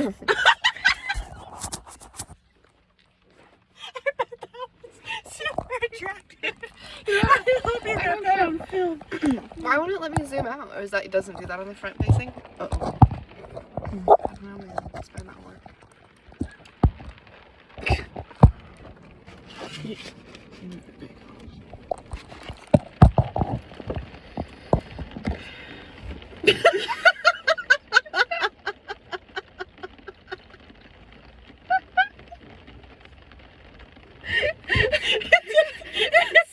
Super attractive. I hope you got that on film. Why won't it let me zoom out? Or is that it doesn't do that on the front facing? Uh oh. I don't know, man. Let's find that work.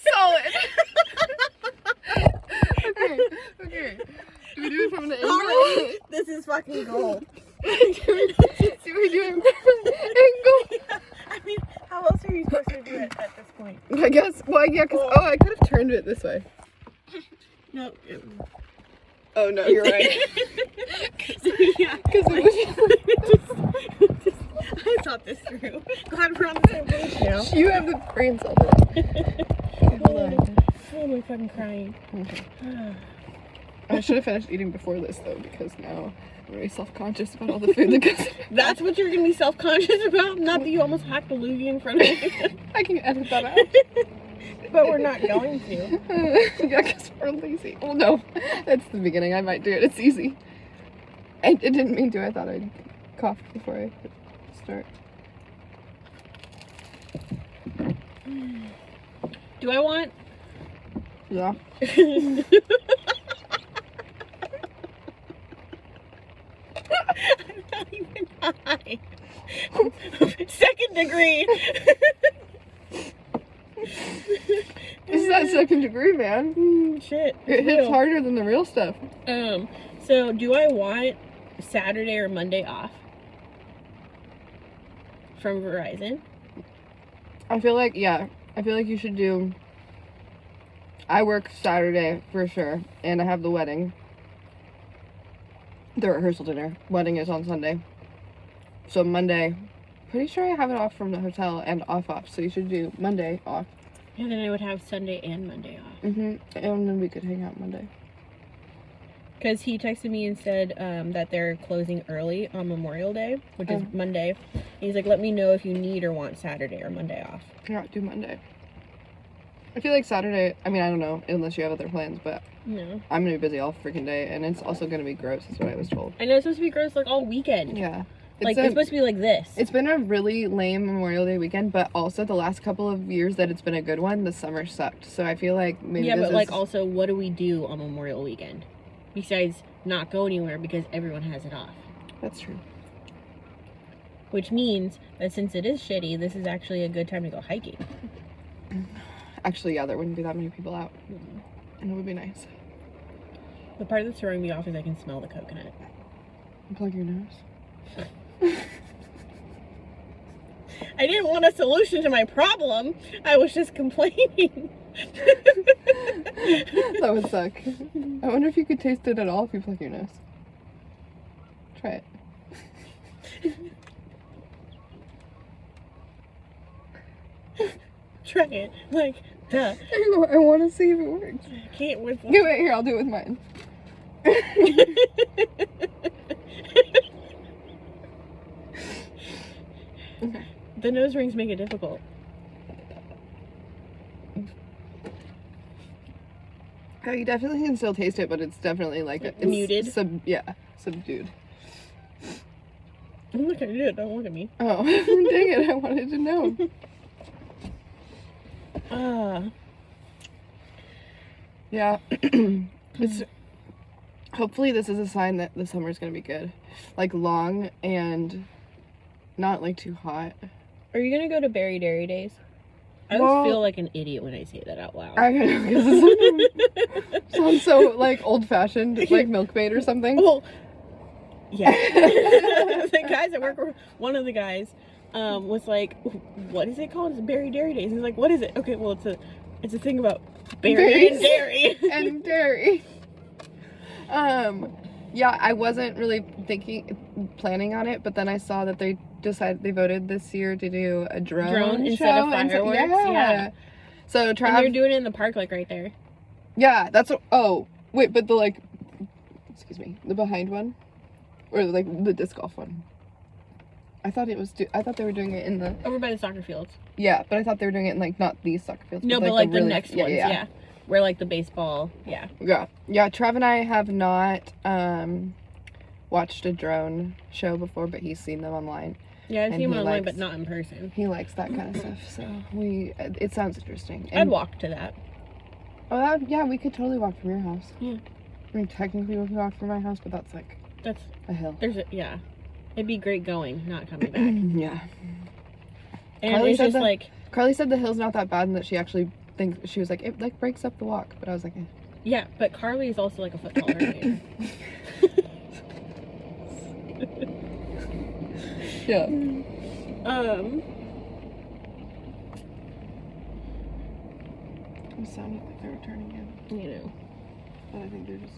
Solid. Okay. Do we do it from the angle? This is fucking gold. Do we do it from the angle? I mean, how else are you supposed to do it at this point? I guess. Well, yeah, because I could have turned it this way. No. Oh no, you're right. Yeah. Because it I thought this through. Glad we're on the same page now. was. You have the brain cell. Hold on. Oh, I'm fucking crying. I should have finished eating before this though, because now I'm very self-conscious about all the food that goes. That's what you're gonna be self-conscious about? Not that you almost hacked a loogie in front of me. I can edit that out. But we're not going to. Yeah, because we're lazy. Well, no, that's the beginning. I might do it. It's easy. I didn't mean to. I thought I'd coughed before I start. Do I want? Yeah. I'm not even high. Second degree. This is that second degree, man. Shit. It hits harder than the real stuff. So do I want Saturday or Monday off from Verizon? I feel like, yeah. I feel like you should do. I work Saturday for sure, and I have the wedding. The rehearsal dinner. Wedding is on Sunday. So Monday, pretty sure I have it off from the hotel and off, so you should do Monday off. And then I would have Sunday and Monday off. And then we could hang out Monday. Because he texted me and said that they're closing early on Memorial Day, which is Monday. He's like, let me know if you need or want Saturday or Monday off. Yeah, do Monday. I feel like Saturday, I mean, I don't know, unless you have other plans, but No. I'm going to be busy all freaking day, and it's also going to be gross, is what I was told. I know it's supposed to be gross like all weekend. Yeah. Like, it's supposed to be like this. It's been a really lame Memorial Day weekend, but also the last couple of years that it's been a good one, the summer sucked. So I feel like maybe yeah, this but like is... also, what do we do on Memorial weekend besides not go anywhere because everyone has it off? That's true. Which means that since it is shitty, this is actually a good time to go hiking. Actually, yeah, there wouldn't be that many people out. And it would be nice. The part that's throwing me off is I can smell the coconut. Plug your nose. I didn't want a solution to my problem. I was just complaining. That would suck. I wonder if you could taste it at all if you plug your nose. Try it. Try it. Like, duh. I want to see if it works. I can't with Give it here, I'll do it with mine. Okay. The nose rings make it difficult. Oh, you definitely can still taste it, but it's definitely like it's muted. Subdued. I'm not gonna do it. Don't look at me. Oh, dang it! I wanted to know. Yeah, it's. Hopefully, this is a sign that the summer's gonna be good, like long and not like too hot. Are you gonna go to Berry Dairy Days? I always feel like an idiot when I say that out loud. I know, because it sounds so like old-fashioned, like Milkmaid or something. Well, yeah. The guys at work were, one of the guys was like, "What is it called? It's Berry Dairy Days." He's like, "What is it?" Okay, well, it's a thing about berry and dairy. And dairy. Yeah, I wasn't really planning on it, but then I saw that they voted this year to do a drone instead show of fireworks. Yeah. So And they're doing it in the park, like right there. Yeah, that's what. Oh, wait, but the behind one, or like the disc golf one. I thought I thought they were doing it in the. Over by the soccer fields. Yeah, but I thought they were doing it in like not these soccer fields. No, but like the next ones. Yeah. Where like the baseball. Yeah. Yeah. Trav and I have not watched a drone show before, but he's seen them online. Yeah, I've And seen he them online, likes- but not in person. He likes that kind of stuff, so it sounds interesting. I'd walk to that. Oh, yeah, we could totally walk from your house. Yeah. I mean, technically we can walk from my house, but that's That's a hill. yeah. It'd be great going, not coming back. Yeah. And Carly it's said just that- like, Carly said the hill's not that bad and that she actually thinks, she was like, it like breaks up the walk, but I was like, eh. yeah, but Carly is also like a foot taller than me. Yeah. It sounded like they were turning in, You know. but I think they're just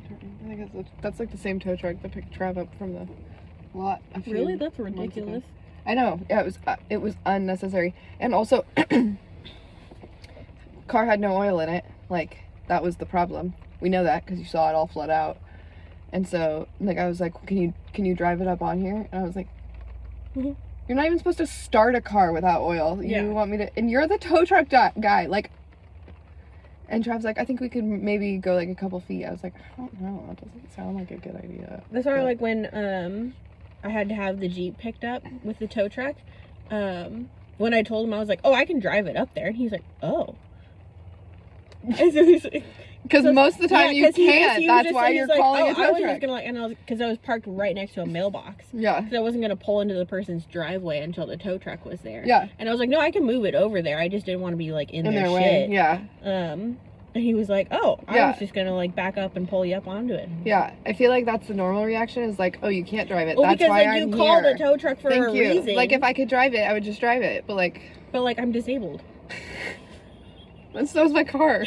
turning. I think that's like the same tow truck that picked Trav up from the lot. Really? That's months ago. ridiculous. I know. Yeah, it was unnecessary, and also, car had no oil in it. Like that was the problem. We know that because you saw it all flood out, and so like I was like, can you drive it up on here? And I was like, Mhm. You're not even supposed to start a car without oil. Yeah. You want me to? And you're the tow truck guy, like. And Trav's like, I think we could maybe go like a couple feet. I was like, I don't know. That doesn't sound like a good idea. That's why, But- like, when I had to have the Jeep picked up with the tow truck, when I told him, I was like, oh, I can drive it up there. And he's like, oh. And so he's like, Because most of the time you 'cause he can't. was That's just- why he's you're like, calling oh, a I tow was truck. just gonna, like, and I was, because I was parked right next to a mailbox. Yeah. So I wasn't gonna pull into the person's driveway until the tow truck was there. Yeah. And I was like, no, I can move it over there. I just didn't want to be, like, in In their their shit. way. Yeah. And he was like, oh, I Yeah. was just gonna, like, back up and pull you up onto it. Yeah. I feel like that's the normal reaction is like, oh, you can't drive it. Well, That's because, why like, I'm you called here. a tow truck for a Thank you. reason. Like, if I could drive it, I would just drive it. But, like, But, like, I'm disabled. and so's my car.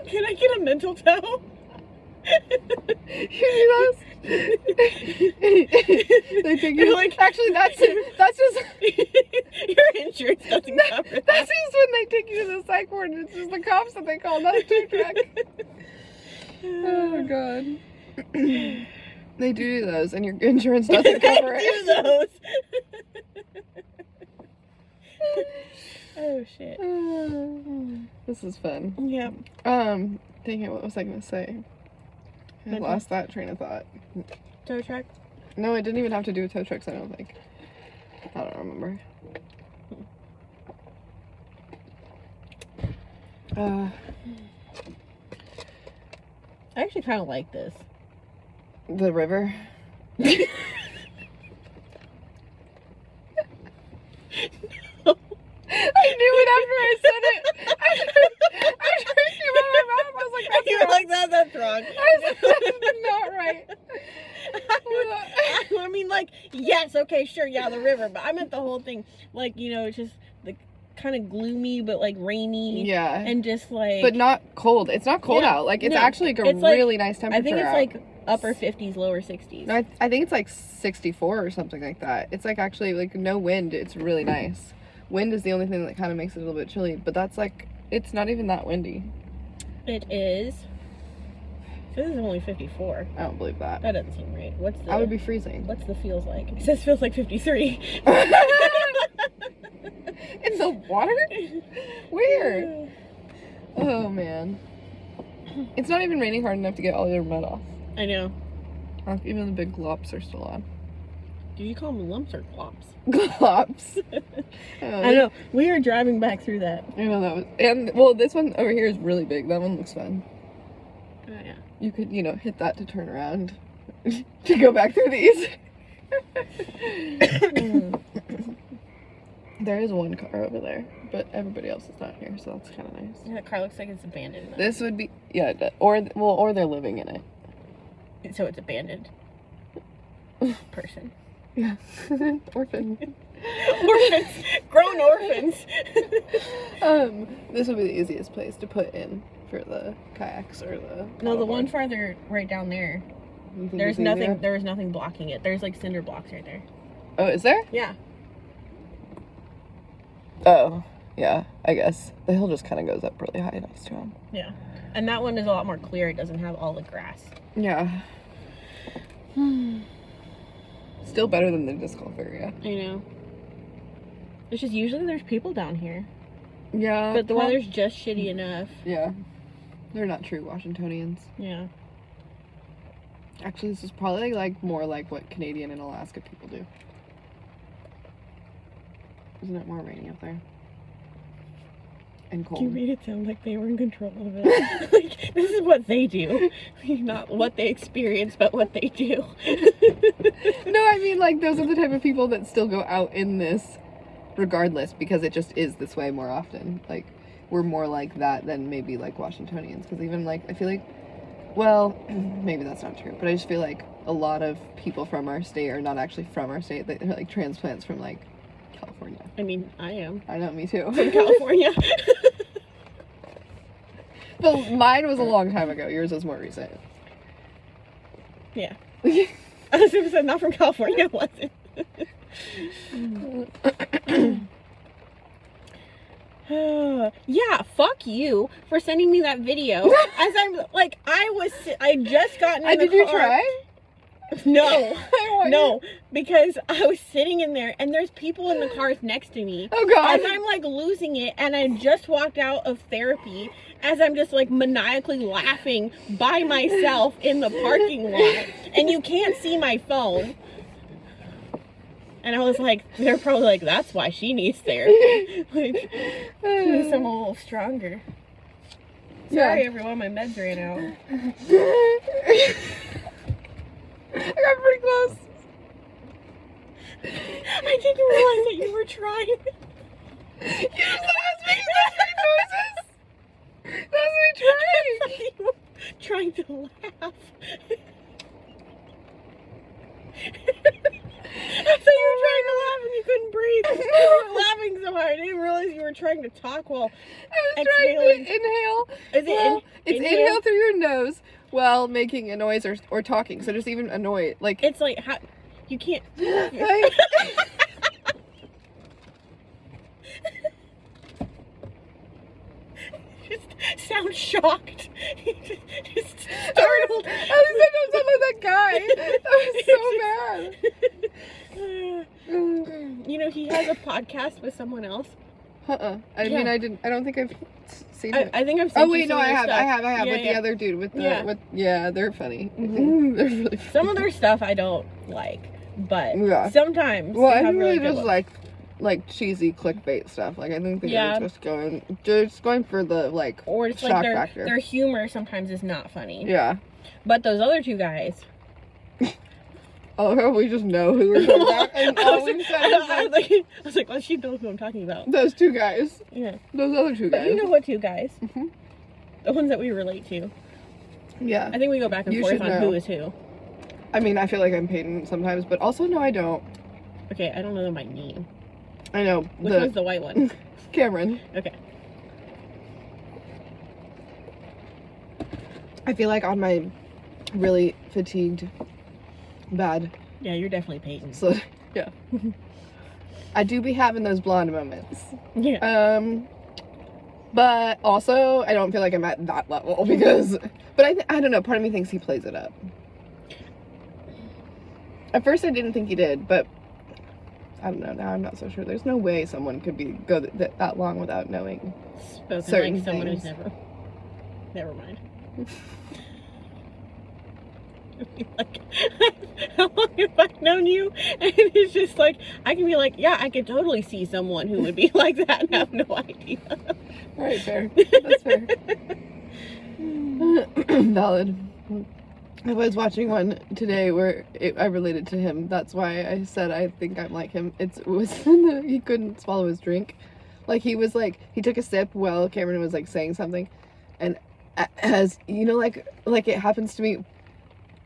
Can I get a mental tow? You do those? They take you Like- actually that's just Your insurance doesn't cover that. that's just when they take you to the psych ward and it's just the cops that they call, not a tow truck. Oh god. They do those and your insurance doesn't cover Do it. those. Oh shit. This is fun. Yeah. Dang it, what was I gonna say? I Mental. lost that train of thought. Tow truck. No, it didn't even have to do with tow trucks, I don't think. I don't remember. I actually kind of like this. The river. I knew it after I said it. After it came out of my mouth, I was like, that's You were wrong. like that. That's wrong. That's not right. I mean, like, yes, okay, sure, yeah, the river, but I meant the whole thing. Like, you know, it's just the kind of gloomy, but like rainy. Yeah. And just like. But not cold. It's not cold Yeah, out. Like, it's no, actually like a it's like- really nice temperature I think it's out. like upper 50s, lower 60s. No, I think it's like 64 or something like that. It's like actually like no wind. It's really nice. Wind is the only thing that kind of makes it a little bit chilly, but that's like, it's not even that windy. It is. This is only 54. I don't believe that. That doesn't seem right. What's the? I would be freezing. What's the feels like? It says feels like 53. In the water? Weird. Oh man. It's not even raining hard enough to get all your mud off. I know. Like, even the big glops are still on. Do you call them lumps or plops? Glops. I know. We are driving back through that. I know that was, and well, this one over here is really big. That one looks fun. Oh yeah. You could, hit that to turn around to go back through these. There is one car over there, but everybody else is not here, so that's kind of nice. That car looks like it's abandoned. This would be, yeah, or they're living in it. So it's abandoned. Person. Yeah, orphan. Orphans. Grown orphans. This would be the easiest place to put in for the kayaks or the. No, the one paddleboard. farther right down there. You think There's it's nothing. easier? There is nothing blocking it. There's like cinder blocks right there. Oh, is there? Yeah. Oh, yeah, I guess. The hill just kind of goes up really high next to him. Yeah. And that one is a lot more clear. It doesn't have all the grass. Yeah. Still better than the disc golf area. I know. It's just usually there's people down here. Yeah. But the weather's just shitty enough. Yeah. They're not true Washingtonians. Yeah. Actually, this is probably like more like what Canadian and Alaska people do. Isn't it more rainy up there? And cold. You made it sound like they were in control of it. Like, this is what they do. Not what they experience, but what they do. No, I mean, like, those are the type of people that still go out in this regardless, because it just is this way more often. Like, we're more like that than maybe, like, Washingtonians. Because even, like, I feel like, well, maybe that's not true, but I just feel like a lot of people from our state are not actually from our state. They're, like, transplants from, like, California. I mean, I am. I know, me too. From California. But mine was a long time ago. Yours was more recent. Yeah. I was going to say, not from California, was it? Yeah, fuck you for sending me that video. As I'm like, I just gotten in the Did you car. try? No, no, because I was sitting in there and there's people in the cars next to me. Oh god. As I'm like losing it, and I just walked out of therapy, as I'm just like maniacally laughing by myself in the parking lot, and you can't see my phone. And I was like, they're probably like, that's why she needs therapy. Like, she needs someone a little stronger. Sorry, everyone, my meds ran out. I got pretty close. I didn't realize that you were trying. You just asked me noises. That's me trying. You were trying to laugh. I thought you were trying to laugh and you couldn't breathe. You were laughing so hard. I didn't realize you were trying to talk while I was exhaling. trying to inhale. Is it It's inhale through your nose while making a noise or talking. So just even a noise. Like, it's like, how, you can't. like Just sound shocked. Just startled. At least I don't sound like that guy. That was so bad. You know, he has a podcast with someone else. I Yeah. mean, I don't think I've seen it. I think I've seen. Oh wait, no, I have. Yeah, with the other dude with the they're funny. Mhm. They're really funny. Some of their stuff I don't like, but Yeah. sometimes Well, they I have really really good just ones. like cheesy clickbait stuff. Like, I think they're Yeah. just going for the like Or it's shock like factor. their humor sometimes is not funny. Yeah. But those other two guys. Oh, we just know who we're talking about. And all we said is I like, was like, well, she knows who I'm talking about. those two guys. Yeah. Those other two But guys. you know what two guys? Mhm. The ones that we relate to. Yeah. I think we go back and You forth should on know. who is who. I mean, I feel like I'm Peyton sometimes, but also no, I don't. Okay, I don't know my name. I know Which one's the white one? Cameron. Okay. I feel like on my really fatigued, bad. Yeah, you're definitely Peyton. So yeah. I do be having those blonde moments. Yeah. But also I don't feel like I'm at that level because, but I don't know. Part of me thinks he plays it up. At first I didn't think he did, but I don't know. Now I'm not so sure. There's no way someone could go that long without knowing. Spoken certain like someone things. who's never mind. Like, how long have I known you? And it's just like, I can be like, yeah, I could totally see someone who would be like that and have no idea. Right, fair. That's fair. Valid. I was watching one today where I related to him. That's why I said I think I'm like him. It was he couldn't swallow his drink. Like, he was like, he took a sip while Cameron was like saying something, and as you know, like it happens to me.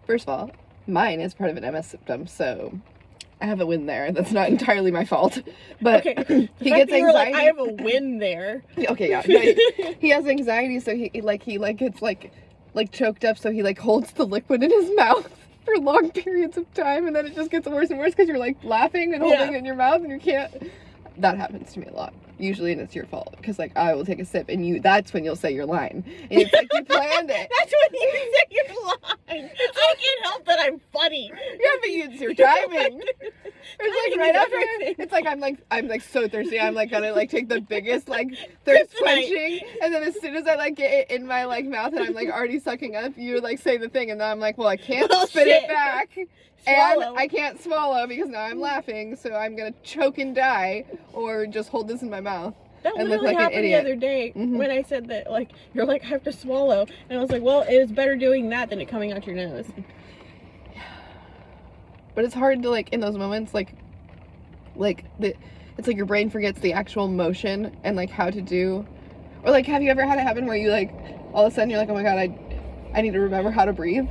First of all, mine is part of an MS symptom, so I have a win there. That's not entirely my fault, but Okay, he gets anxiety. Like, I have a win there. Okay, yeah. No, he has anxiety, so he gets like choked up, so he like holds the liquid in his mouth for long periods of time, and then it just gets worse and worse because you're like laughing and holding it in your mouth and you can't. That happens to me a lot. usually it's your fault because like I will take a sip and that's when you'll say your line. And it's like you planned it. That's when you say your line. I can't help that I'm funny. Yeah, but you're driving. It's Timing like right is after. everything. It's like I'm like so thirsty. I'm like gonna like take the biggest like thirst Kryptonite. quenching, and then as soon as I like get it in my like mouth and I'm like already sucking up, you like say the thing, and then I'm like, well, I can't Well, spit shit. it back, Swallow. and I can't swallow because now I'm laughing, so I'm gonna choke and die, or just hold this in my mouth. That and look literally like an happened the idiot. other day Mhm. when I said that, like, you're like, I have to swallow. And I was like, well, it was better doing that than it coming out your nose. But it's hard to like in those moments it's like your brain forgets the actual motion and like how to do, or like have you ever had it happen where you like all of a sudden you're like, oh my god, I need to remember how to breathe,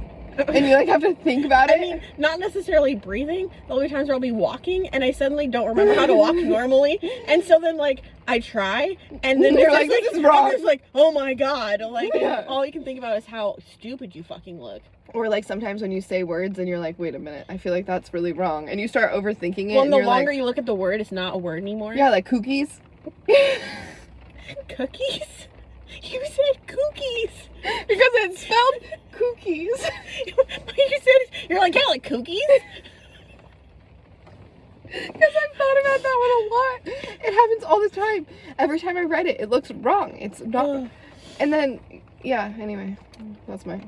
and you like have to think about it. I mean, not necessarily breathing. There'll be times where I'll be walking and I suddenly don't remember how to walk normally. And so then, like, I try and then You're it's like, just, this is wrong. I'm just like, oh my god. Like, Yeah. all you can think about is how stupid you fucking look. Or like sometimes when you say words and you're like, wait a minute, I feel like that's really wrong, and you start overthinking it. Well, and the you're longer like, you look at the word, it's not a word anymore. yeah, like cookies. Cookies? You said cookies. Because it's spelled cookies. You're like, yeah, like cookies? Because I've thought about that one a lot. It happens all the time. Every time I read it, it looks wrong. It's not. Ugh. And then, yeah, anyway, that's my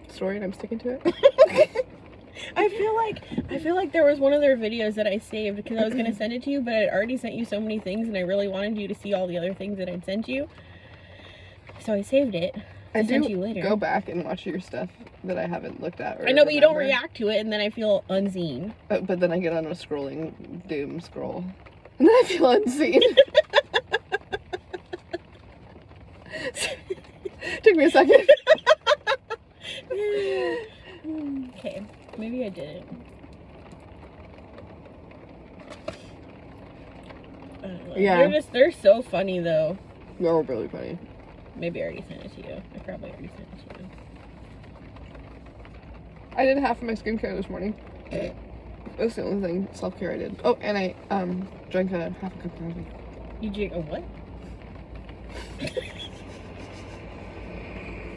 story and I'm sticking to it. I feel like there was one of their videos that I saved because I was going to send it to you, but I already sent you so many things and I really wanted you to see all the other things that I'd sent you. So I saved it. I send do you later. go back and watch your stuff that I haven't looked at. Or I know, but you don't remember. react to it and then I feel unseen. But then I get on a scrolling doom scroll. And then I feel unseen. Took me a second. Okay, maybe I didn't. I don't know. Yeah. They're so funny though. You're really funny. Maybe I already sent it to you. I probably already sent it to you. I did half of my skincare this morning. That's the only thing self-care I did. Oh, and I drank a half a cup of coffee. You drink a what?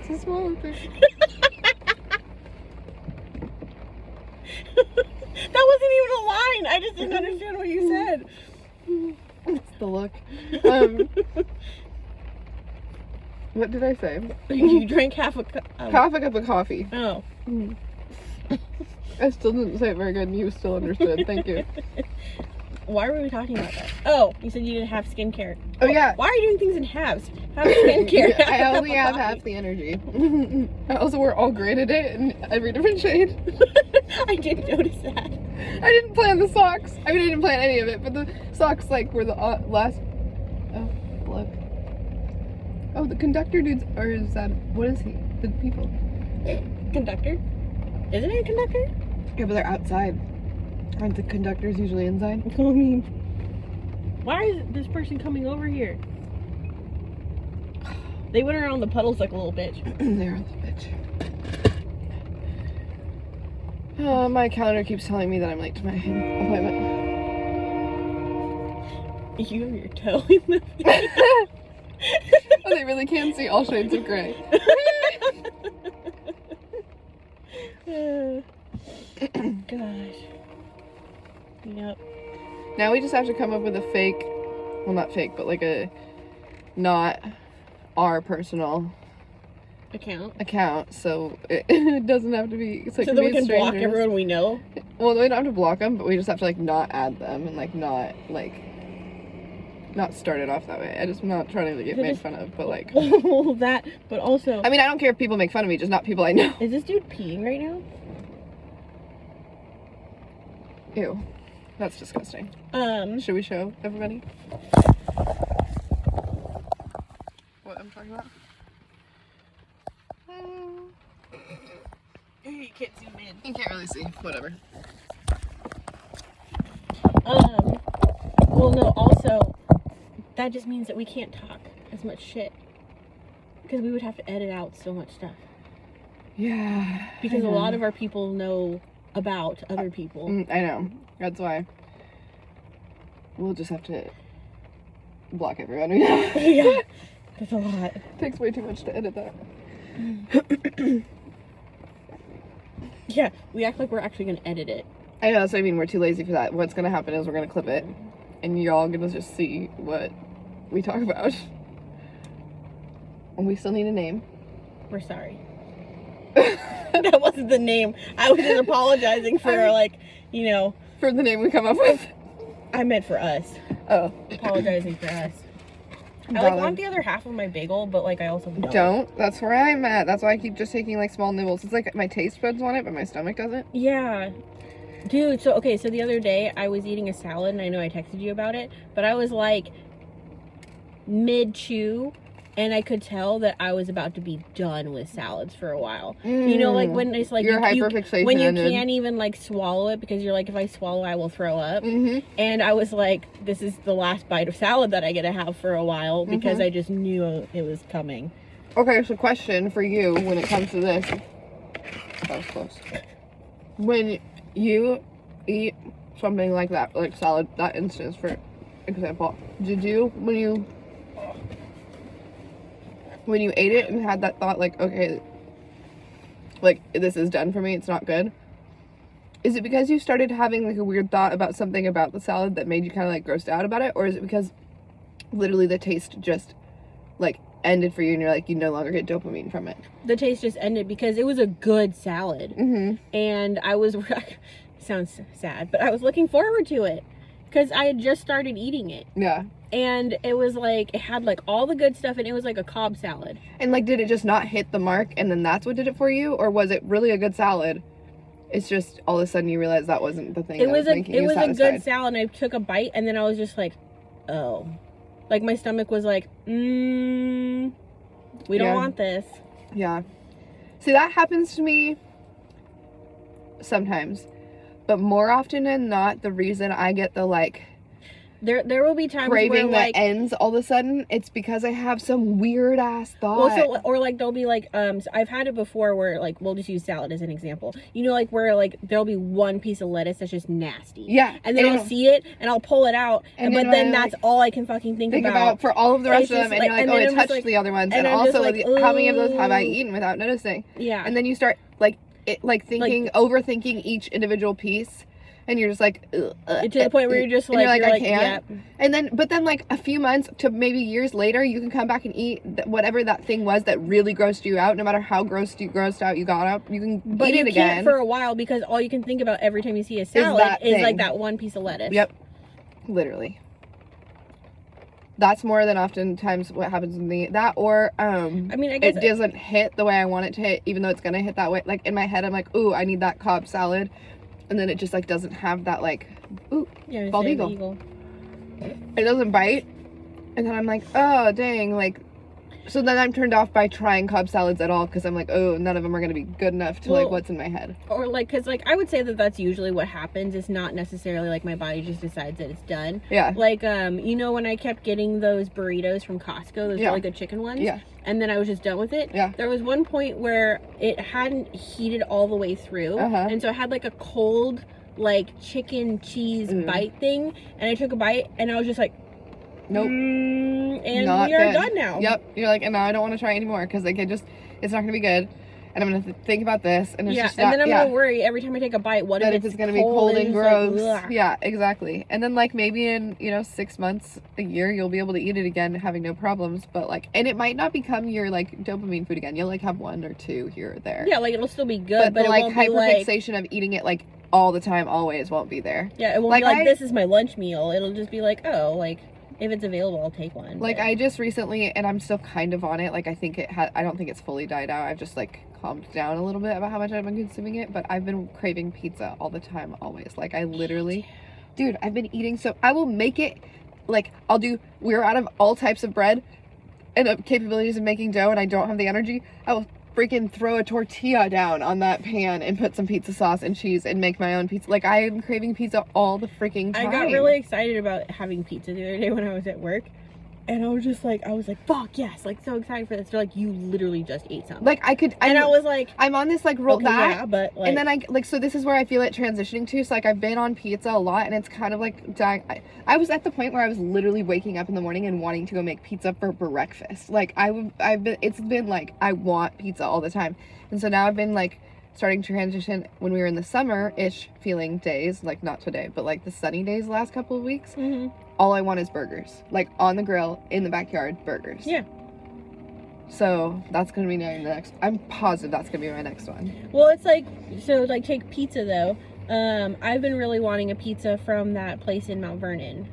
It's a small thing. That wasn't even a line. I just didn't understand what you said. It's the look. What did I say? You drank half a cup. Half a cup of coffee. Oh. I still didn't say it very good and you still understood. Thank you. Why were we talking about that? Oh, you said you didn't have skincare. Oh, yeah. Why are you doing things in halves? Have skincare. half a I cup only of have coffee. half the energy. I also wear all gray today in every different shade. I did notice that. I didn't plan the socks. I mean, I didn't plan any of it, but the socks like were the last. Oh, look. Oh, the conductor dudes, or is that, what is he? The people. Conductor? Isn't it a conductor? Yeah, but they're outside. Aren't the conductors usually inside? I mean, why is this person coming over here? They went around the puddles like a little bitch. They're a little bitch. My calendar keeps telling me that I'm late to my appointment. You have your toe in the Oh, they really can see all shades of gray. Gosh. Yep. Now we just have to come up with a fake, well, not fake, but like a not our personal account, so it doesn't have to be. So, So that we can block everyone we know. Well, we don't have to block them, but we just have to like not add them and like not start it off that way. I'm not trying to get made fun of, but like. Well, that, but also. I mean, I don't care if people make fun of me, just not people I know. Is this dude peeing right now? Ew, that's disgusting. Should we show everybody what I'm talking about? You can't zoom in. You can't really see. Whatever. Well, no, also, that just means that we can't talk as much shit. Because we would have to edit out so much stuff. Yeah. Because a lot of our people know about other people. I know. That's why. We'll just have to block everyone we know. Yeah, that's a lot. Takes way too much to edit that. Yeah, we act like we're actually gonna edit it. I know, so I mean, we're too lazy for that. What's gonna happen is we're gonna clip it, and y'all gonna just see what we talk about. And we still need a name. We're sorry. That wasn't the name. I was just apologizing for, like, you know. For the name we come up with. I meant for us. Oh. Apologizing for us. I, like, Darling. want the other half of my bagel, but, like, I also don't. Don't. That's where I'm at. That's why I keep just taking, like, small nibbles. It's like my taste buds want it, but my stomach doesn't. Yeah. Dude, so the other day I was eating a salad, and I know I texted you about it, but I was, like, mid-chew, and I could tell that I was about to be done with salads for a while. You know, like, when it's, like, Your hyperfixation when you ended. can't even, like, swallow it, because you're like, if I swallow, I will throw up. Mm-hmm. And I was like, this is the last bite of salad that I get to have for a while, because I just knew it was coming. Okay, so question for you when it comes to this. That was close. When you eat something like that, like salad, that instance, for example, did you, when you ate it and had that thought, like, okay, like, this is done for me, it's not good, is it because you started having, like, a weird thought about something about the salad that made you kind of, like, grossed out about it? Or is it because literally the taste just, like, ended for you and you're like, you no longer get dopamine from it? The taste just ended because it was a good salad. Mm-hmm. And I was, sounds sad, but I was looking forward to it because I had just started eating it. Yeah. And it was like, it had like all the good stuff, and it was like a Cobb salad. And, like, did it just not hit the mark and then that's what did it for you? Or was it really a good salad? It's just all of a sudden you realize that wasn't the thing It that was making you a satisfied. good salad, and I took a bite, and then I was just like, oh. Like, my stomach was like, we don't want this. Yeah. See, that happens to me sometimes. But more often than not, the reason I get the, like, There will be times craving where, that like, ends all of a sudden, it's because I have some weird ass thought. well, so, or like there'll be like so I've had it before where, like, we'll just use salad as an example. You know, like, where, like, there'll be one piece of lettuce that's just nasty. Yeah. And then I'll see it and I'll pull it out, And but then then I, that's like, all I can fucking think about for all of the rest It's of them, just and like- you're like, and oh, then it I'm just touched like- the other ones, and and I'm just also, like, how many of those have I ooh. eaten without noticing? Yeah. And then you start, like, thinking, overthinking each individual piece, and you're just like, to the point where you're just and like, you're like, I yeah. can't. And then, but then, like, a few months to maybe years later, you can come back and eat whatever that thing was that really grossed you out. No matter how grossed out you got up, you can But eat you it can't again. for a while because all you can think about every time you see a salad that is thing. like that one piece of lettuce. Yep. Literally. That's more than oftentimes what happens with me. That, or I mean, I guess it doesn't hit the way I want it to hit, even though it's gonna hit that way. Like, in my head, I'm like, ooh, I need that Cobb salad, and then it just, like, doesn't have that, like, ooh, yeah, bald say eagle. eagle. It doesn't bite, and then I'm like, oh dang, like, so then I'm turned off by trying Cobb salads at all, because I'm like, oh, none of them are gonna be good enough to, like, Well, what's in my head. Or like, because, like, I would say that that's usually what happens. It's not necessarily like my body just decides that it's done. Yeah. Like, you know, when I kept getting those burritos from Costco, those Yeah. really good chicken ones. Yeah. And then I was just done with it. Yeah. There was one point where it hadn't heated all the way through, and so I had like a cold, like, chicken cheese bite thing, and I took a bite, and I was just like, Nope. And Not we are good. done now. Yep. You're like, and now I don't want to try anymore, because, like, it's not gonna be good, and I'm gonna think about this, and it's Yeah, just and not, then I'm yeah. gonna worry every time I take a bite, what that if if it's gonna be cold and just, like, gross. ugh. Yeah, exactly. And then, like, maybe in, 6 months, a year, you'll be able to eat it again having no problems. But, like, and it might not become your, like, dopamine food again. You'll, like, have one or two here or there. Yeah, like, it'll still be good, but the, it like, won't be like, hyperfixation of eating it, like, all the time, always won't be there. yeah, it won't like, be like, I- this is my lunch meal. It'll just be like, oh, like, if it's available, I'll take one. Like, but- I just recently, and I'm still kind of on it, like, I think I don't think it's fully died out. I've just, like, calmed down a little bit about how much I've been consuming it, but I've been craving pizza all the time, always. Like, I literally, dude, I've been eating I will make it, like, we're out of all types of bread and capabilities of making dough, and I don't have the energy. I will freaking throw a tortilla down on that pan and put some pizza sauce and cheese and make my own pizza. Like, I am craving pizza all the freaking time. I got really excited about having pizza the other day when I was at work. And I was just like, fuck yes, like so excited for this. They're like, you literally just ate something. Like I was like, I'm on this like roll okay, that, yeah, but like, and then I like, so this is where I feel it transitioning to. So like I've been on pizza a lot, and it's kind of like dying. I was at the point where I was literally waking up in the morning and wanting to go make pizza for breakfast. Like it's been like I want pizza all the time, and so now I've been like starting to transition when we were in the summer-ish feeling days, like not today, but like the sunny days the last couple of weeks. mm-hmm. All I want is burgers, like on the grill in the backyard, burgers. Yeah. So that's gonna be my next. I'm positive that's gonna be my next one. Well, it's like, so like take pizza though. I've been really wanting a pizza from that place in Mount Vernon.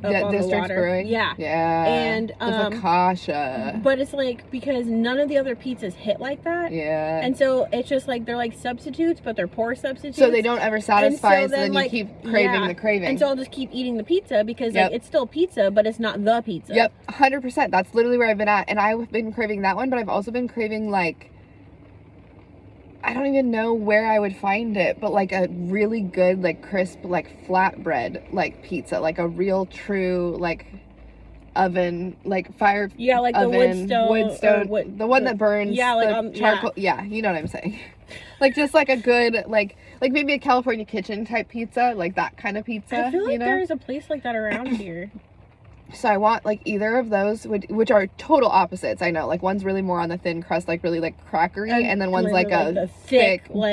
Up Yeah, on the District's water. Brewing. Yeah. Yeah. And the focaccia. but it's like because none of the other pizzas hit like that. Yeah. And so it's just like they're like substitutes, but they're poor substitutes. So they don't ever satisfy, so then like, you keep craving the craving. And so I'll just keep eating the pizza because Yep. like it's still pizza, but it's not the pizza. Yep, 100%. That's literally where I've been at, and I've been craving that one, but I've also been craving like, I don't even know where I would find it, but like a really good, like crisp, like flatbread, like pizza, like a real true, like oven, like fire. Yeah, like oven, the woodstone, the one that burns. Yeah, like the charcoal. Yeah, you know what I'm saying. Like just like a good, like maybe a California Kitchen type pizza, like that kind of pizza. I feel like you know? there's a place like that around here. So I want like either of those, which are total opposites. I know, like one's really more on the thin crust, like really like crackery, and then one's like a thick, like,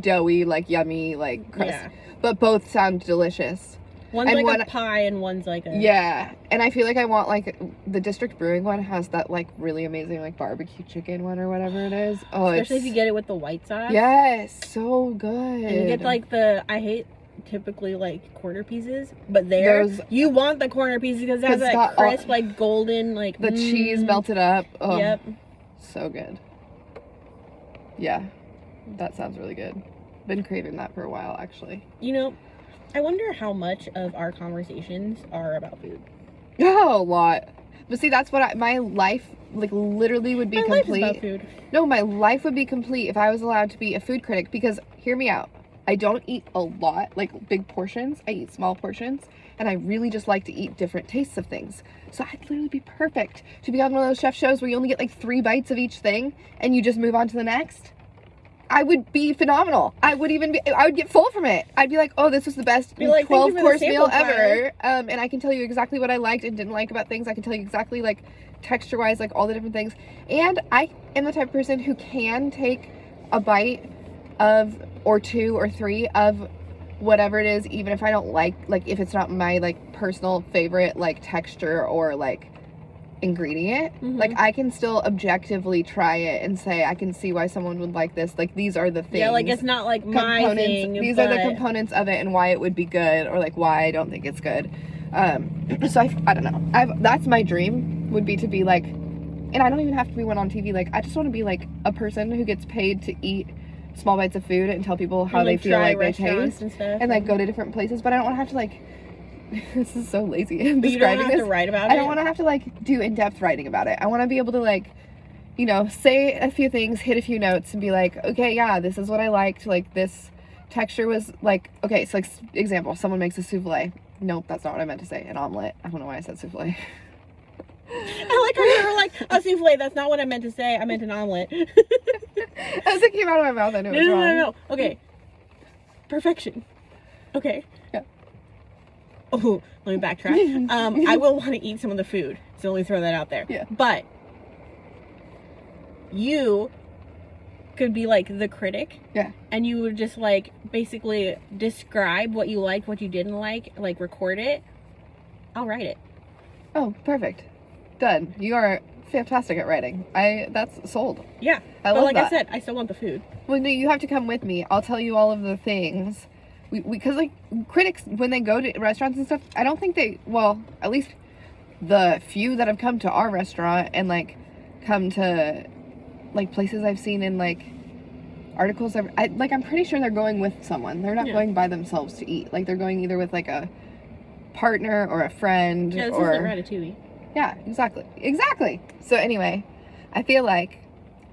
doughy, like yummy, like crust. Yeah. But both sound delicious. One's and like a pie and one's like a... Yeah, and I feel like I want like the District Brewing one has that like really amazing like barbecue chicken one or whatever it is. Oh, especially if you get it with the white sauce. Yes, so good. And you get like I hate typically like quarter pieces, but you want the corner pieces because it has that crisp like golden like the cheese melted up. Oh, yep, so good. Yeah, that sounds really good. Been craving that for a while actually. You know, I wonder how much of our conversations are about food. Oh, a lot. But see, that's what my life like literally would be complete. Life is about food. No, my life would be complete if I was allowed to be a food critic, because hear me out. I don't eat a lot, like big portions. I eat small portions, and I really just like to eat different tastes of things. So I'd literally be perfect to be on one of those chef shows where you only get like 3 bites of each thing and you just move on to the next. I would be phenomenal. I would get full from it. I'd be like, oh, this was the best 12-course meal ever. And I can tell you exactly what I liked and didn't like about things. I can tell you exactly like texture-wise, like all the different things. And I am the type of person who can take a bite of or 2 or 3 of whatever it is, even if I don't like if it's not my like personal favorite like texture or like ingredient. Mm-hmm. Like I can still objectively try it and say I can see why someone would like this. Like these are the things. Yeah, like it's not like my thing. These are the components of it and why it would be good, or like why I don't think it's good. So I don't know. That's my dream, would be to be like, and I don't even have to be one on TV. Like I just want to be like a person who gets paid to eat small bites of food and tell people how they feel like they taste and like go to different places. But I don't want to have to like. This is so lazy. I'm describing you don't have this. to write about it. I don't want to have to like do in-depth writing about it. I want to be able to like, you know, say a few things, hit a few notes, and be like, okay, yeah, this is what I liked. Like this texture was like, okay, so like example, someone makes a souffle. Nope, that's not what I meant to say. An omelet. I don't know why I said souffle. I like how you were like, a souffle. That's not what I meant to say. I meant an omelet. As it came out of my mouth, I knew it was wrong. No. Okay. Perfection. Okay. Yeah. Oh, let me backtrack. I will want to eat some of the food, so let me throw that out there. Yeah. But you could be like the critic. Yeah. And you would just like basically describe what you liked, what you didn't like record it. I'll write it. Oh, perfect. Done. You are fantastic at writing. That's sold. Yeah. I love like that. I said, I still want the food. Well, no, you have to come with me. I'll tell you all of the things. Because like critics, when they go to restaurants and stuff, I don't think at least the few that have come to our restaurant and like come to like places I've seen in like articles, I'm pretty sure they're going with someone. They're not going by themselves to eat. Like they're going either with like a partner or a friend. Yeah, this or isn't Ratatouille. Yeah, exactly. So anyway, I feel like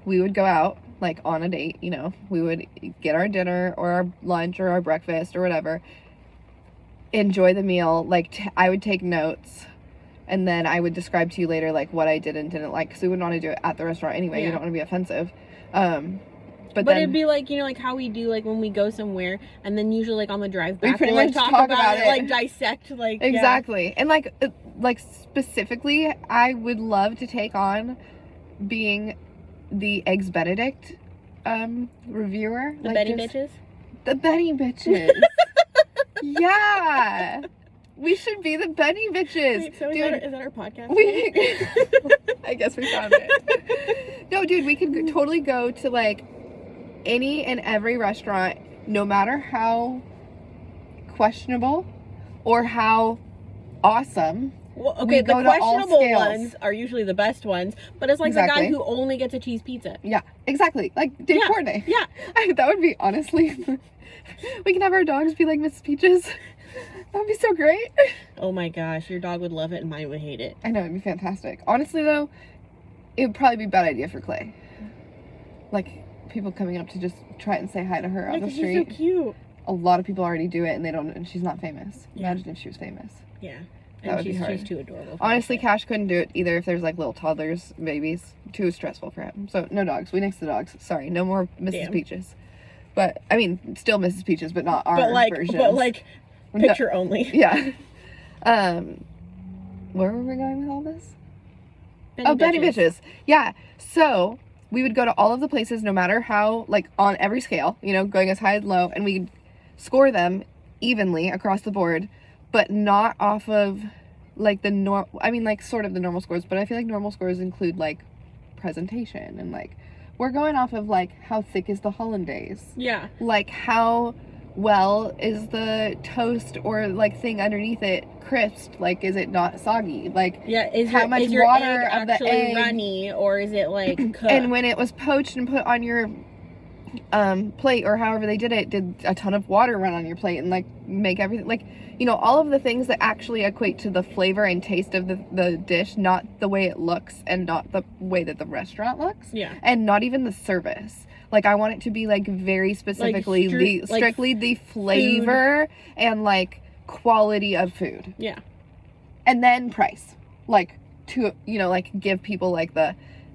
we would go out like on a date, you know, we would get our dinner or our lunch or our breakfast or whatever, enjoy the meal, like I would take notes and then I would describe to you later like what I did and didn't like, because we wouldn't want to do it at the restaurant anyway. You don't want to be offensive. But then, it'd be like, you know, like how we do like when we go somewhere, and then usually like on the drive back, we pretty we'll, much like, talk about it, like dissect, like exactly. And like specifically, I would love to take on being the Eggs Benedict reviewer, the like Betty bitches. The Benny bitches. Yeah. We should be the Benny bitches. Wait, so dude, is that our podcast? I guess we found it. No, dude, we could totally go to like any and every restaurant, no matter how questionable or how awesome. Well, okay, the go to all questionable scales. ones are usually the best ones, but it's like Exactly. the guy who only gets a cheese pizza. Yeah, exactly. Like Dave Yeah, Courtney. yeah. That would be, honestly, we can have our dogs be like Mrs. Peaches. That would be so great. Oh my gosh, your dog would love it and mine would hate it. I know, it'd be fantastic. Honestly, though, it would probably be a bad idea for Clay. Like, people coming up to just try and say hi to her on the street. She's so cute. A lot of people already do it, and and she's not famous. Yeah. Imagine if she was famous. Yeah. That And would be hard. she's too adorable. Honestly, Cash couldn't do it either if there's like little toddlers, babies. Too stressful for him. So no dogs. We nixed the dogs. Sorry, no more Mrs. Damn. Peaches. But I mean, still Mrs. Peaches, but not our version. But like picture only. Yeah. Where were we going with all this? Benny bitches. Yeah. So we would go to all of the places, no matter how, like on every scale, you know, going as high as low, and we'd score them evenly across the board, but not off of like like sort of the normal scores, but I feel like normal scores include like presentation and like we're going off of like how thick is the hollandaise, Yeah. like how well is the toast or like thing underneath it crisped, like is it not soggy, like Yeah. Is how your, much is your water egg of the actually egg- runny, or is it like cooked? and when it was poached and put on your plate, or however they did it, did a ton of water run on your plate and like make everything, like, you know, all of the things that actually equate to the flavor and taste of the dish, not the way it looks and not the way that the restaurant looks, Yeah. and not even the service. Like, I want it to be like very specifically strictly the flavor and like quality of food, Yeah. and then price, like, to, you know, like give people like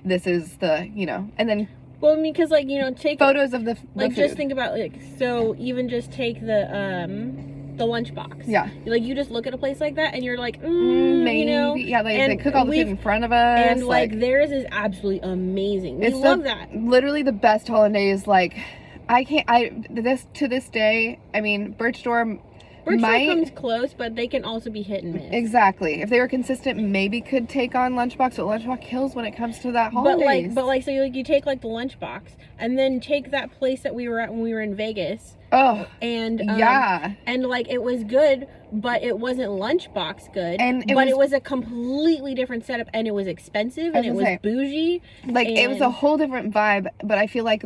this is the, you know, and then Well, I mean, because like, you know, take photos of the like food. just think about like, so even just take the lunchbox. Yeah. Like, you just look at a place like that and you're like, Maybe, you know, yeah, like they and cook all the food in front of us, and like theirs is absolutely amazing. We it's love that. literally the best hollandaise. Like, to this day, I mean, Birch Door Comes close, but they can also be hit and miss. exactly, if they were consistent, maybe could take on Lunchbox, but Lunchbox kills when it comes to that hollandaise. But like, so you take like the lunchbox, and then take that place that we were at when we were in Vegas, oh and yeah, and like it was good, but it wasn't lunchbox good, and it was a completely different setup, and it was expensive, and it was bougie, like it was a whole different vibe. But I feel like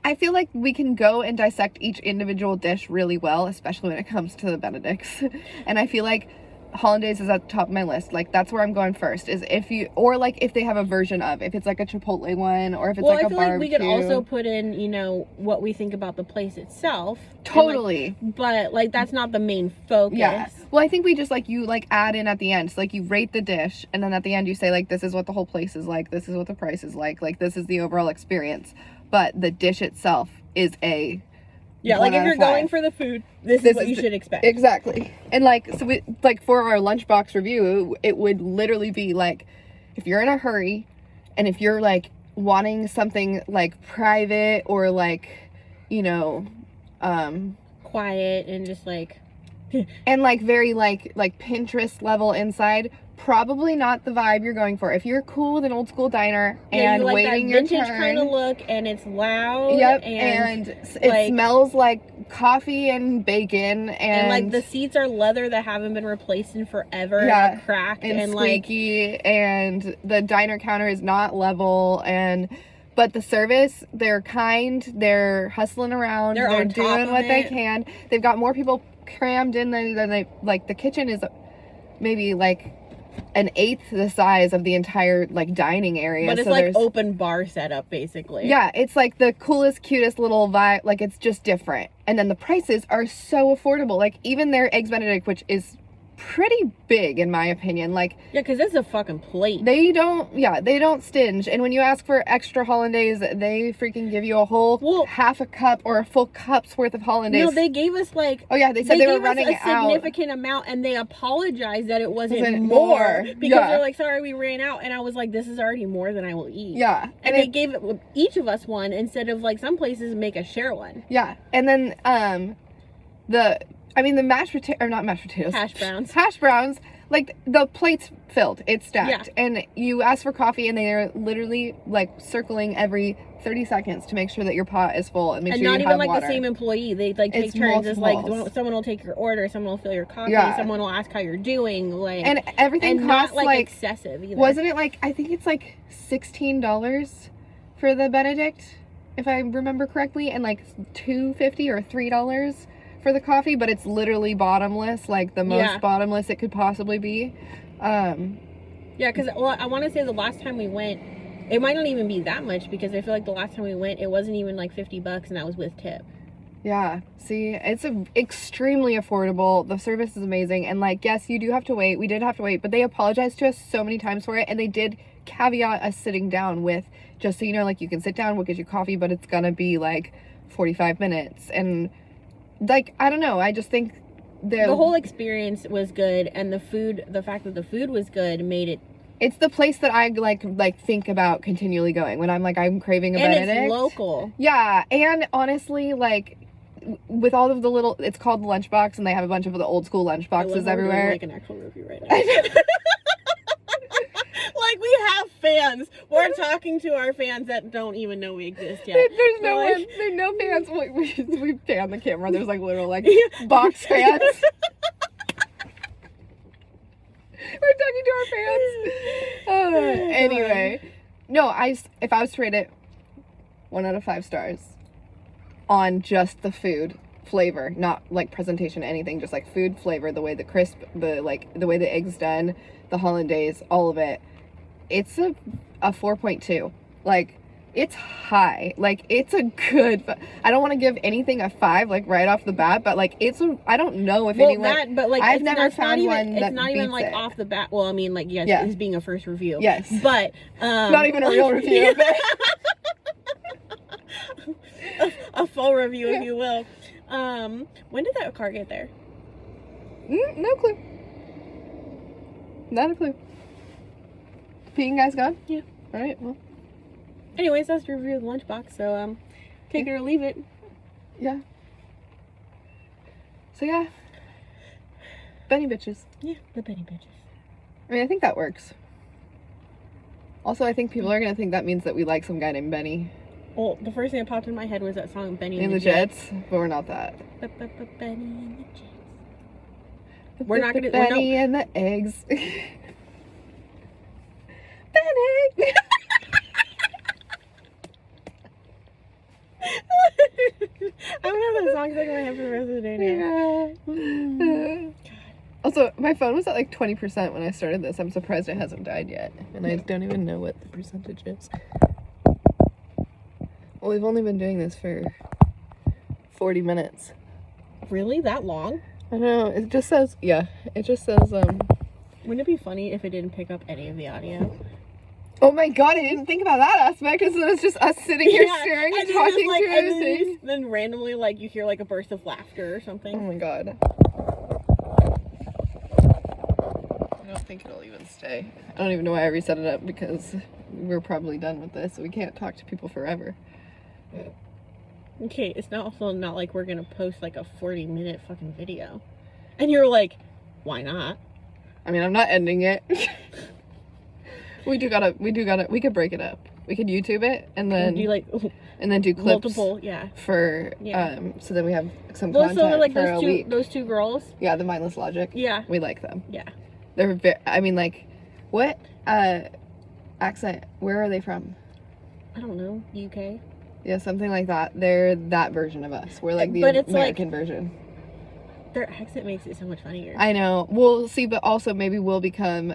I feel like we can go and dissect each individual dish really well, especially when it comes to the Benedicts. And I feel like hollandaise is at the top of my list. Like, that's where I'm going first, is if they have a version of, if it's like a Chipotle one, or if it's like a barbecue. Like we could also put in, you know, what we think about the place itself. Totally. But like, that's not the main focus. Yeah. Well, I think we just like, you like add in at the end. So like, you rate the dish, and then at the end you say like, this is what the whole place is like, this is what the price is like this is the overall experience. But the dish itself is a like if you're going for the food, this is what you should expect. Exactly. And like, so we, like for our lunchbox review, it would literally be like, if you're in a hurry and if you're like wanting something like private or like, you know, quiet and just like and like very like Pinterest level inside, probably not the vibe you're going for. If you're cool with an old school diner and you like waiting that your vintage turn, kind of look, and it's loud. Yep, and it like, smells like coffee and bacon, and like the seats are leather that haven't been replaced in forever. Yeah, and are cracked and squeaky, like, and the diner counter is not level, but the service, they're kind, they're hustling around, they're doing what they can. They've got more people crammed in than they, like, the kitchen is maybe like an eighth the size of the entire like dining area, but it's so like there's open bar setup basically. Yeah, it's like the coolest, cutest little vibe. Like, it's just different, and then the prices are so affordable. Like, even their Eggs Benedict, which is pretty big in my opinion. Like, Yeah, because it's a fucking plate. they don't stinge. And when you ask for extra hollandaise, they freaking give you a whole half a cup or a full cup's worth of hollandaise. No, they gave us like... Oh yeah, they said they were running gave us a out. significant amount, and they apologized that it wasn't more. Because Yeah. they're like, sorry, we ran out. And I was like, this is already more than I will eat. Yeah. And they gave each of us one instead of like some places make us share one. Yeah. And then the mashed potato, or not mashed potatoes. Hash browns. Hash browns. Like, the plate's filled. It's stacked. Yeah. And you ask for coffee, and they're literally, like, circling every 30 seconds to make sure that your pot is full and make sure you have water. And not even, like, the same employee. They, like, take It's turns. It's, like, multiples. someone will take your order, someone will fill your coffee, Yeah. someone will ask how you're doing, like... And everything and costs, not, like, excessive either. Wasn't it, like, I think it's, like, $16 for the Benedict, if I remember correctly, and, like, $2.50 or $3 for the coffee, but it's literally bottomless, like, the most bottomless it could possibly be. Yeah, because, well, I want to say the last time we went, it might not even be that much, because I feel like the last time we went, it wasn't even like $50, and that was with tip. Yeah, see, it's extremely affordable. The service is amazing, and, like, yes, you do have to wait. We did have to wait, but they apologized to us so many times for it, and they did caveat us sitting down with, just so you know, like, you can sit down, we'll get you coffee, but it's gonna be, like, 45 minutes, and, like, I don't know, I just think the whole experience was good, and the fact that the food was good made it. It's the place that I like think about continually going when I'm like, I'm craving a Benedict. And it's local. Yeah, and honestly, like, with all of the little, it's called the Lunchbox, and they have a bunch of the old school lunch boxes everywhere. Like an actual review right now. Like, we have fans. We're talking to our fans that don't even know we exist yet. There's no like, one, there's no fans. We pan the camera. There's like literal like box fans. We're talking to our fans. Anyway, no, if I was to rate it 1 out of 5 stars on just the food flavor, not like presentation, anything, just like food flavor, the way the crisp, the way the egg's done, the hollandaise, all of it. It's a 4.2. Like, it's high. Like, it's a good, I don't want to give anything a 5 like right off the bat, but like I don't know if anyone, but like I've never found one that it's not even beats like it. off the bat. Well, I mean, like, yes, Yeah. it's being a first review. Yes. But not even a real review. A full review, if you will. When did that car get there? No clue. Not a clue. Peeing guy's gone? Yeah. Alright, well. Anyways, that's the review of the lunchbox, so take it or leave it. Yeah. So yeah. Benny bitches. Yeah, the Benny bitches. I mean, I think that works. Also, I think people are gonna think that means that we like some guy named Benny. Well, the first thing that popped in my head was that song Benny In the Jets, but we're not that. Benny and the Jets. We're not gonna. Benny and the eggs. Benny. I'm gonna have that song stuck in my head for the rest of the day now. Also, my phone was at like 20% when I started this. I'm surprised it hasn't died yet. And I don't even know what the percentage is. Well, we've only been doing this for 40 minutes. Really? That long? I don't know. It just says, yeah. It just says, Wouldn't it be funny if it didn't pick up any of the audio? Oh my god, I didn't think about that aspect, because it was just us sitting here staring and talking to everything. Then randomly, like, you hear, like, a burst of laughter or something. Oh my god. I don't think it'll even stay. I don't even know why I reset it up, because we're probably done with this, so we can't talk to people forever. Okay, it's also not like we're gonna post, like, a 40-minute fucking video. And you're like, why not? I mean, I'm not ending it. we could break it up. We could YouTube it and then do, like, and then do clips multiple, yeah. for Yeah. so then we have some Well, content so, like, for a week. those two girls. Yeah, the Mindless Logic. Yeah. We like them. Yeah. They're I mean, like, what accent? Where are they from? I don't know. UK? Yeah, something like that. They're that version of us. We're like the But it's American version. Their accent makes it so much funnier. I know. We'll see, but also maybe we'll become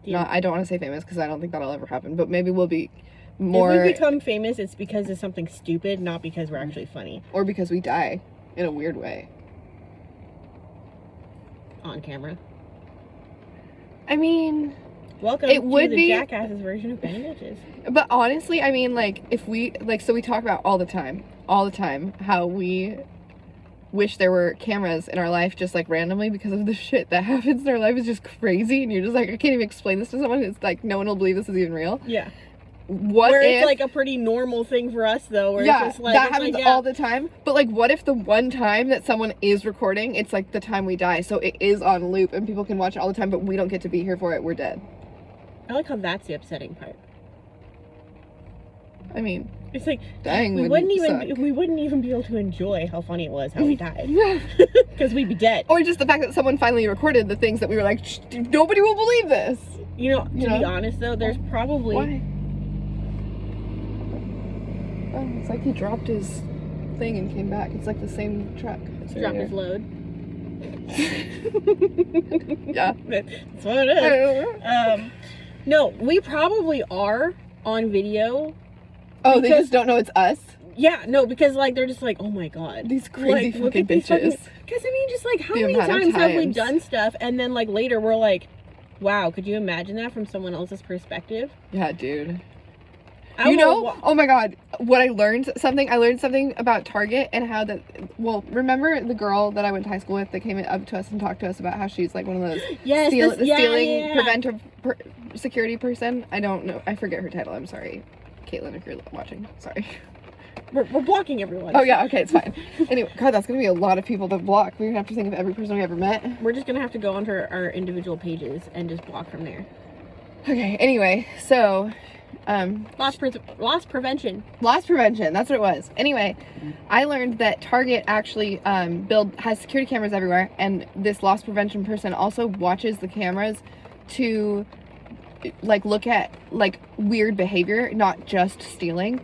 not, I don't want to say famous because I don't think that'll ever happen, but maybe we'll be more. If we become famous, it's because of something stupid, not because we're actually funny. Or because we die in a weird way. on camera. I mean, Welcome It to would the be- Jackass's version of Benny Bitches. but honestly, I mean, like, if we, like, so we talk about all the time, how we wish there were cameras in our life just, like, randomly because of the shit that happens in our life is just crazy, and you're just like, I can't even explain this to someone. It's like, no one will believe this is even real. Yeah. What Where if... it's like a pretty normal thing for us, though. Where yeah, it's just like, that it's happens like, yeah. all the time. But, like, what if the one time that someone is recording, it's, like, the time we die, so it is on loop, and people can watch it all the time, but we don't get to be here for it, we're dead. I like how that's the upsetting part. I mean, It's like dying we would wouldn't even be able to enjoy how funny it was how we died because we'd be dead. Or just the fact that someone finally recorded the things that we were like, nobody will believe this. You know, to be honest though, there's probably Why? Oh, it's like he dropped his thing and came back. It's like the same truck. It's dropped his load. Yeah. That's what it is. No, we probably are on video. Oh, they Because- just don't know it's us? Yeah, no, because like they're just like, oh my god, These crazy look fucking at these bitches. Because I mean, just like how The many amount of times have we times. done stuff, and then like later we're like, wow, could you imagine that from someone else's perspective? Yeah, dude. I You will know, oh my god, I learned something about Target and how that, well, remember the girl that I went to high school with that came up to us and talked to us about how she's like one of those yes, stealing preventive security person? I don't know, I forget her title, I'm sorry. Caitlin, if you're watching, sorry. We're blocking everyone. Oh yeah, okay, it's fine. Anyway, god, that's gonna be a lot of people to block. We're gonna have to think of every person we ever met. We're just gonna have to go onto our individual pages and just block from there. Okay, anyway, so, Loss prevention. loss prevention, that's what it was. Anyway, I learned that Target actually has security cameras everywhere, and this loss prevention person also watches the cameras to like look at like weird behavior, not just stealing,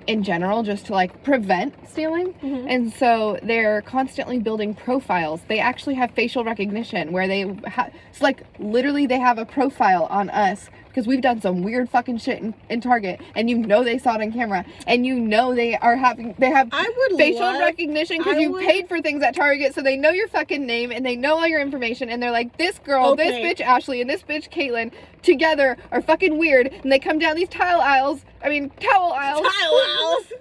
in general, just to like prevent stealing. Mhm. And so they're constantly building profiles. They actually have facial recognition where they it's like literally they have a profile on us because we've done some weird fucking shit in Target, and you know they saw it on camera, and you know they have I would facial love, recognition because I you would- paid for things at Target, so they know your fucking name and they know all your information, and they're like, this girl, this Okay. bitch Ashley, and this bitch Caitlin together are fucking weird, and they come down these towel aisles, tile aisles,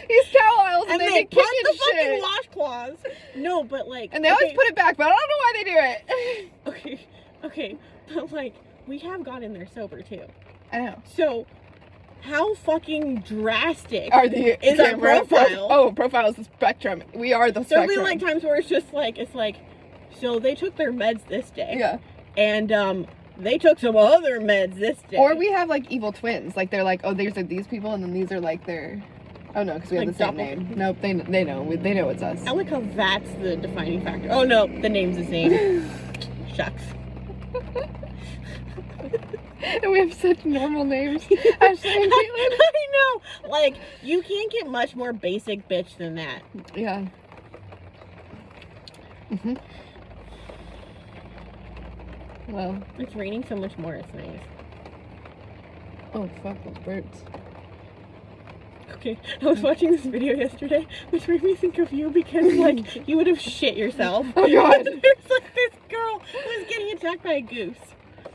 these towel aisles, and, and they they be put kicking the fucking shit. washcloths. No, but like, And they always okay, put it back, but I don't know why they do it. okay, but like, we have got in there sober too. I know. So, how fucking drastic Are the is our camera profile? profile is the spectrum. We are the So there'll spectrum. be like times where it's just like, so they took their meds this day. Yeah. And they took some other meds this day. Or we have like evil twins. Like they're like, oh, these are these people, and then these are like their. Oh no, because we have Like the same doppel- name. Nope, they know. They know it's us. I like how that's the defining factor. Oh no, the name's the same. Shucks. And we have such normal names. Ashley and Caitlin. I know. Like, you can't get much more basic bitch than that. Yeah. Mhm. Well. It's raining so much more. It's nice. Oh fuck those birds. Okay, I was watching this video yesterday, which made me think of you because, like, you would have shit yourself. Oh god. There's like this girl who was getting attacked by a goose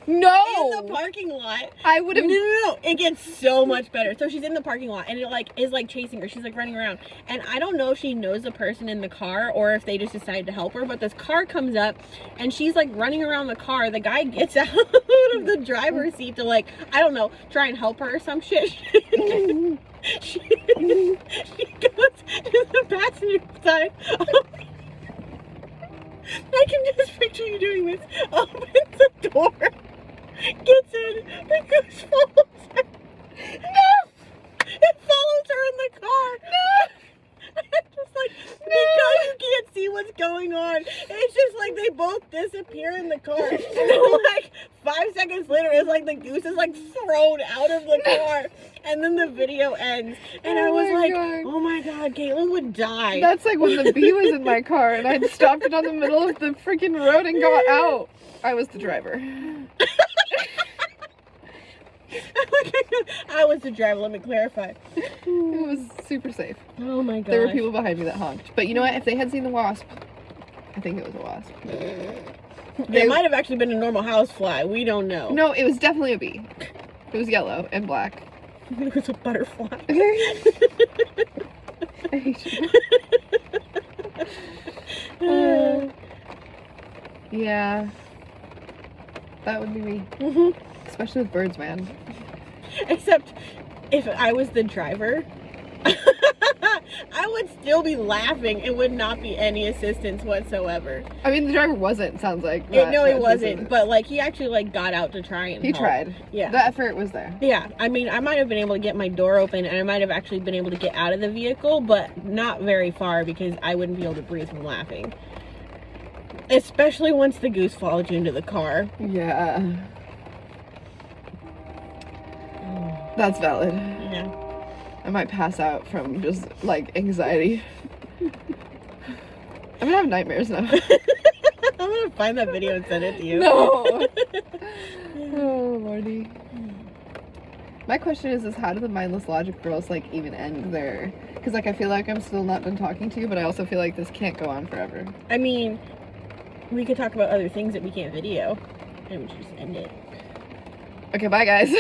in the No. parking lot. I would No, have. no, it gets so much better. So she's in the parking lot, and it like is like chasing her. She's like running around, and I don't know if she knows the person in the car or if they just decided to help her. But this car comes up, and she's like running around the car. The guy gets out of the driver's seat to like, I don't know, try and help her or some shit. she goes to the passenger side. I can just picture you doing this. Opens the door, gets in, the goose follows her. No! It follows her in the car. No! Just like, because you can't see what's going on, it's just like they both disappear in the car. And then like 5 seconds later, it's like the goose is like thrown out of the car. And then the video ends. And I Oh was my like, God. oh my god, Caitlin would die. That's like when the bee was in my car and I stopped it on the middle of the freaking road and got out. I was the driver. I was the driver, let me clarify. It was super safe. Oh my god. There were people behind me that honked. But you know what? If they had seen the wasp, I think it was a wasp. It might have actually been a normal housefly. We don't know. No, it was definitely a bee. It was yellow and black. It was a butterfly. I hate you. Yeah. That would be me. Especially with birds, man. Except if I was the driver, I would still be laughing. It would not be any assistance whatsoever. I mean, the driver wasn't, sounds like. No, he wasn't. But, like, he actually, like, got out to try and He help. tried. Yeah. The effort was there. Yeah. I mean, I might have been able to get my door open, and I might have actually been able to get out of the vehicle, but not very far because I wouldn't be able to breathe from laughing. Especially once the goose followed you into the car. Yeah. That's valid. Yeah. I might pass out from just, like, anxiety. I'm gonna have nightmares now. I'm gonna find that video and send it to you. No. Oh, Lordy. My question is how do the mindless logic girls, like, even end there? Because, like, I feel like I'm still not done talking to you, but I also feel like this can't go on forever. I mean, we could talk about other things that we can't video. And we should just end it. Okay, bye, guys.